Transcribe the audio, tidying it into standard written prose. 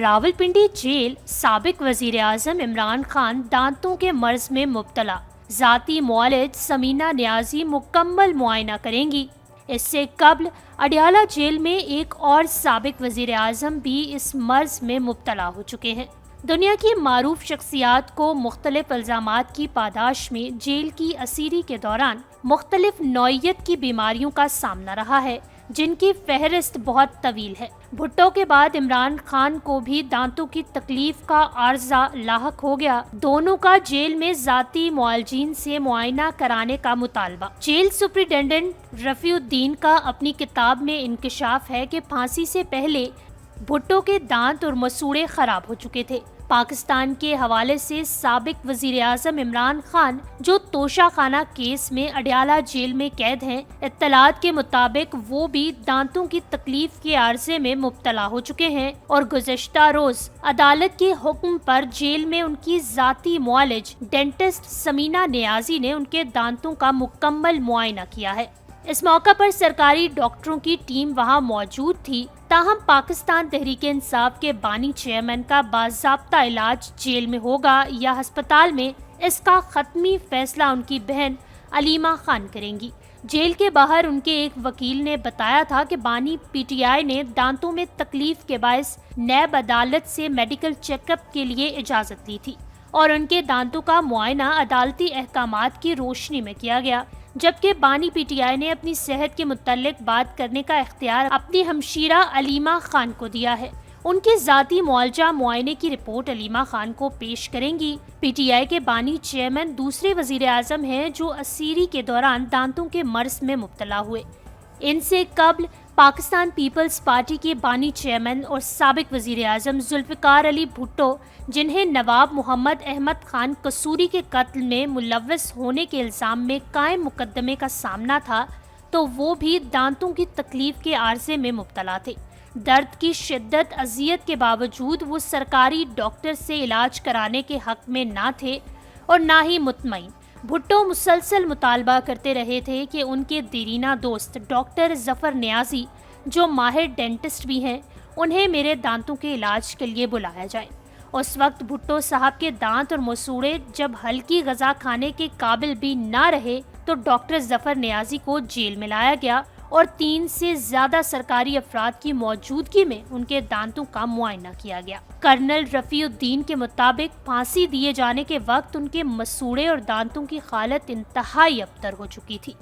Rawalpindi jail साबिक वजीर आजम इमरान खान दांतों के मर्ज में मुब्तला, जाती मुआलिज समीना नियाजी मुकम्मल मुआयना करेंगी। इससे कबल अडयाला जेल में एक और साबिक वजीर आजम भी इस मर्ज में मुब्तला हो चुके हैं। दुनिया की मारूफ शख्सियात को मुख्तलिफ इल्जामात की पादाश में जेल की असीरी के दौरान मुख्तलिफ नौइयत की बीमारियों का सामना रहा है, जिनकी फहरिस्त बहुत तवील है। भुट्टो के बाद इमरान खान को भी दांतों की तकलीफ का आर्जा लाहक हो गया। दोनों का जेल में जाती मुआलजीन से मुआयना कराने का मुतालबा। जेल सुप्रिटेंडेंट रफीउद्दीन का अपनी किताब में इंकशाफ है कि फांसी से पहले भुट्टो के दांत और मसूड़े खराब हो चुके थे। पाकिस्तान के हवाले से साबिक वजीर आजम इमरान खान, जो तोशाखाना केस में अडयाला जेल में कैद हैं, इत्तलात के मुताबिक वो भी दांतों की तकलीफ के आर्जे में मुब्तला हो चुके हैं और गुज़श्ता रोज अदालत के हुक्म पर जेल में उनकी जाती मुआलिज डेंटिस्ट समीना नियाजी ने उनके दांतों का मुकम्मल मुआयना किया है। इस मौका पर सरकारी डॉक्टरों की टीम वहां मौजूद थी। ताहम पाकिस्तान तहरीक इंसाफ के बानी चेयरमैन का बाज़ाब्ता इलाज जेल में होगा या अस्पताल में, इसका खत्मी फैसला उनकी बहन अलीमा खान करेंगी। जेल के बाहर उनके एक वकील ने बताया था कि बानी पीटीआई ने दांतों में तकलीफ के बायस नैब अदालत से मेडिकल चेकअप के लिए इजाज़त ली थी और उनके दांतों का मुआयना अदालती अहकामात की रोशनी में किया गया, जबकि बानी पीटीआई ने अपनी सेहत के मुताल्लिक बात करने का इख्तियार अपनी हमशीरा अलीमा खान को दिया है। उनके जाती मुआलजा मुआयने की रिपोर्ट अलीमा खान को पेश करेंगी। पीटीआई के बानी चेयरमैन दूसरे वजीर आजम हैं जो असीरी के दौरान दांतों के मर्ज में मुब्तला हुए। इनसे कबल पाकिस्तान पीपल्स पार्टी के बानी चेयरमैन और साबिक वजीर आजम जुल्फ़िकार अली भुट्टो, जिन्हें नवाब मोहम्मद अहमद खान कसूरी के कत्ल में मुलव्वस होने के इल्ज़ाम में कायम मुकदमे का सामना था, तो वो भी दांतों की तकलीफ के आर्जे में मुब्तला थे। दर्द की शिद्दत अजियत के बावजूद वो सरकारी डॉक्टर से इलाज कराने के हक में ना थे और ना ही मुतमईन। भुट्टो मुसलसल मुतालबा करते रहे थे कि उनके देरीना दोस्त डॉक्टर जफर नियाजी, जो माहिर डेंटिस्ट भी हैं, उन्हें मेरे दांतों के इलाज के लिए बुलाया जाए। उस वक्त भुट्टो साहब के दांत और मसूड़े जब हल्की गजा खाने के काबिल भी ना रहे तो डॉक्टर जफर नियाजी को जेल में लाया गया और 3 से ज्यादा सरकारी अफराद की मौजूदगी में उनके दांतों का मुआयना किया गया। कर्नल रफीउद्दीन के मुताबिक फांसी दिए जाने के वक्त उनके मसूड़े और दांतों की हालत इंतहाई अबतर हो चुकी थी।